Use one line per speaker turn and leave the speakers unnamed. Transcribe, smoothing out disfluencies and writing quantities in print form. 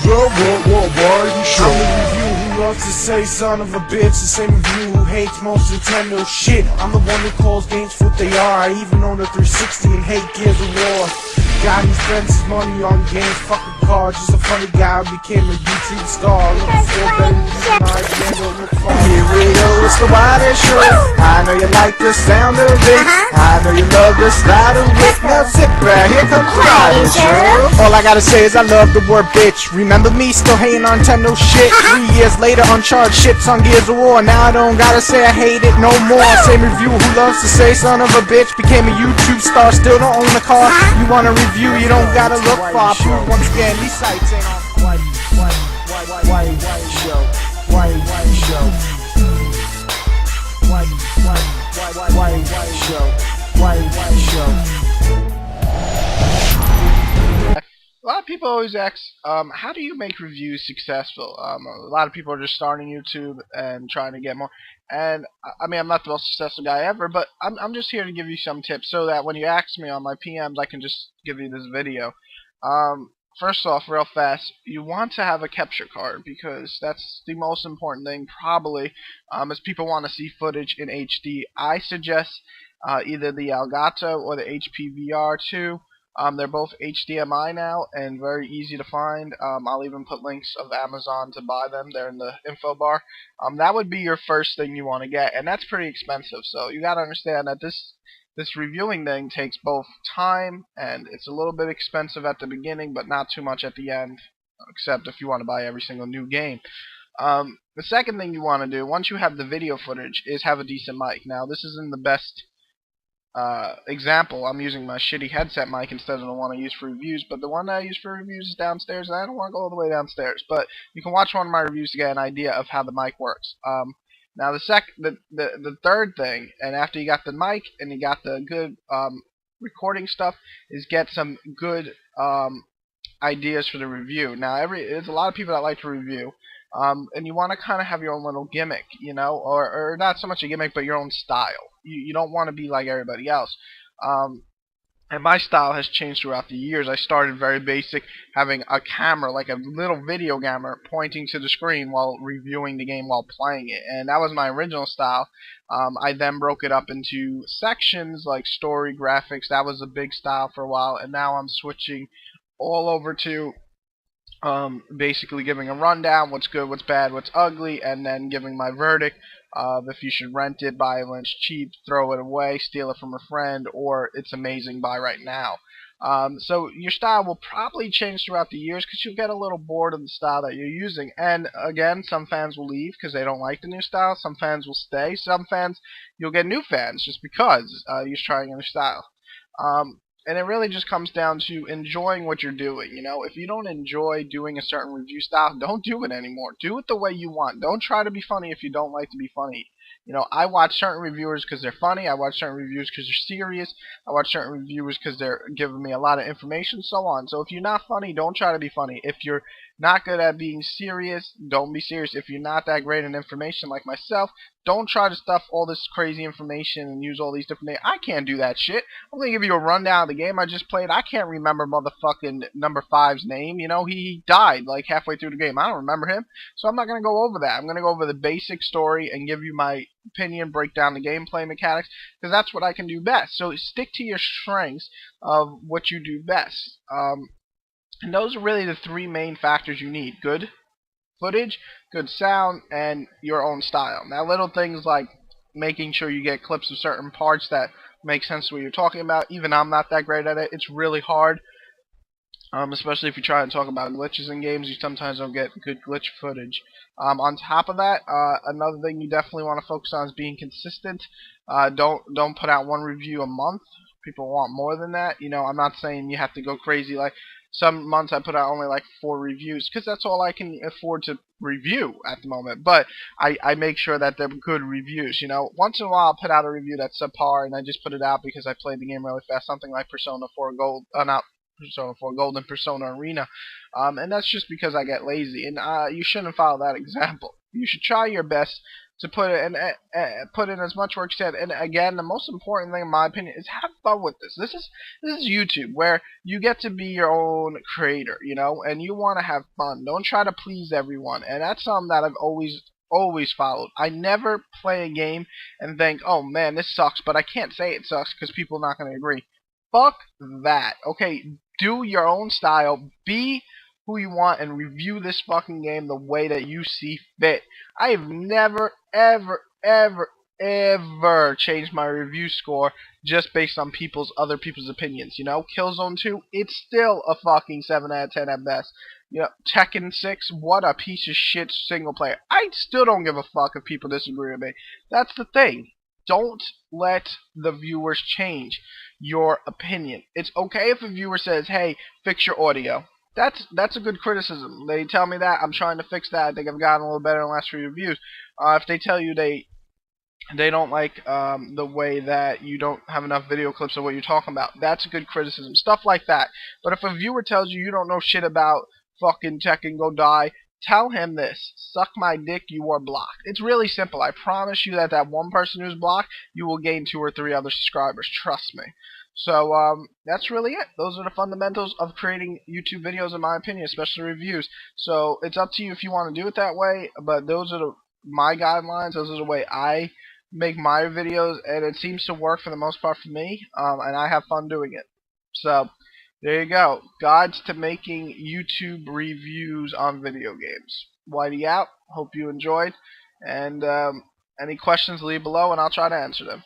Variety Show. I'm the review who loves to say son of a bitch. The same review who hates most Nintendo shit. I'm the one who calls games what they are. I even own a 360 and hate Gears of War. Guy who spends his money on games, fucking cars. Just a funny guy who became a YouTube star. Looking for better than my agenda. Look far. Here we go, it's the Variety Show. I know you like the sound of it. I know you love the style of it. Now sit back, here comes the Variety Show. All I gotta say is I love the word bitch. Remember me still hating on Nintendo shit? 3 years later, uncharged shits on Gears of War. Now I don't gotta say I hate it no more. Same review who loves to say son of a bitch. Became a YouTube star, still don't own a car. You wanna review, you don't gotta look far. Prove once again, these sites ain't on. White Show. White Show. White Show. White Show.
A lot of people always ask, how do you make reviews successful? A lot of people are just starting YouTube and trying to get more. And I mean, I'm not the most successful guy ever, but I'm just here to give you some tips so that when you ask me on my PMs, I can just give you this video. First off, real fast, you want to have a capture card because that's the most important thing, probably, as people want to see footage in HD. I suggest either the Elgato or the HP VR2. They're both HDMI now and very easy to find. I'll even put links of Amazon to buy them. They're in the info bar. That would be your first thing you want to get, and that's pretty expensive. So you got to understand that this reviewing thing takes both time, and it's a little bit expensive at the beginning, but not too much at the end, except if you want to buy every single new game. The second thing you want to do, once you have the video footage, is have a decent mic. Now, this isn't the best example. I'm using my shitty headset mic instead of the one I use for reviews, but the one that I use for reviews is downstairs, and I don't want to go all the way downstairs. But you can watch one of my reviews to get an idea of how the mic works. Now the third thing, and after you got the mic and you got the good recording stuff, is get some good ideas for the review. Now there's a lot of people that like to review, and you want to kind of have your own little gimmick, you know, or not so much a gimmick, but your own style. You don't want to be like everybody else. And my style has changed throughout the years. I started very basic, having a camera, like a little video camera, pointing to the screen while reviewing the game while playing it. And that was my original style. I then broke it up into sections, like story, graphics. That was a big style for a while. And now I'm switching all over to basically giving a rundown, what's good, what's bad, what's ugly, and then giving my verdict of if you should rent it, buy it when it's cheap, throw it away, steal it from a friend, or it's amazing, buy right now. So your style will probably change throughout the years because you'll get a little bored of the style that you're using. And again, some fans will leave because they don't like the new style. Some fans will stay. Some fans, you'll get new fans just because you're trying a new style. And it really just comes down to enjoying what you're doing. You know, if you don't enjoy doing a certain review style, don't do it anymore. Do it the way you want. Don't try to be funny if you don't like to be funny. You know, I watch certain reviewers because they're funny. I watch certain reviewers because they're serious. I watch certain reviewers because they're giving me a lot of information, so on. So if you're not funny, don't try to be funny. If you're not good at being serious, don't be serious. If you're not that great in information like myself, don't try to stuff all this crazy information and use all these different names. I can't do that shit. I'm going to give you a rundown of the game I just played. I can't remember motherfucking number 5's name. You know, he died like halfway through the game. I don't remember him. So I'm not going to go over that. I'm going to go over the basic story and give you my opinion, break down the gameplay mechanics, because that's what I can do best. So stick to your strengths of what you do best. And those are really the three main factors you need. Good footage, good sound, and your own style. Now little things like making sure you get clips of certain parts that make sense to what you're talking about. Even I'm not that great at it. It's really hard. Especially if you try and talk about glitches in games, you sometimes don't get good glitch footage. On top of that, another thing you definitely want to focus on is being consistent. Don't put out one review a month. People want more than that. You know, I'm not saying you have to go crazy. Like some months I put out only like 4 reviews because that's all I can afford to review at the moment. But I make sure that they're good reviews. You know, once in a while I'll put out a review that's subpar and I just put it out because I played the game really fast. Something like Persona 4 Gold, not Persona 4 Gold and Persona Arena. And that's just because I get lazy. And you shouldn't follow that example. You should try your best to put it and put in as much work as you can. And again, the most important thing in my opinion is have fun with this. This is YouTube, where you get to be your own creator, you know, and you want to have fun. Don't try to please everyone. And that's something that I've always followed. I never play a game and think, oh man, this sucks, but I can't say it sucks because people are not going to agree. Fuck that. Okay, do your own style. Be who you want and review this fucking game the way that you see fit. I have never, ever changed my review score just based on other people's opinions. You know, Killzone 2, it's still a fucking 7 out of 10 at best. You know, Tekken 6, what a piece of shit single player. I still don't give a fuck if people disagree with me. That's the thing. Don't let the viewers change your opinion. It's okay if a viewer says, hey, fix your audio. That's a good criticism. They tell me that, I'm trying to fix that. I think I've gotten a little better in the last few reviews. If they tell you they don't like the way that you don't have enough video clips of what you're talking about, that's a good criticism. Stuff like that. But if a viewer tells you you don't know shit about fucking Tekken, go die, tell him this: suck my dick, you are blocked. It's really simple. I promise you that one person who's blocked, you will gain 2 or 3 other subscribers. Trust me. So that's really it. Those are the fundamentals of creating YouTube videos, in my opinion, especially reviews. So it's up to you if you want to do it that way, but those are my guidelines. Those are the way I make my videos, and it seems to work for the most part for me, and I have fun doing it. So there you go. Guides to making YouTube reviews on video games. Whitey out. Hope you enjoyed, and any questions leave below and I'll try to answer them.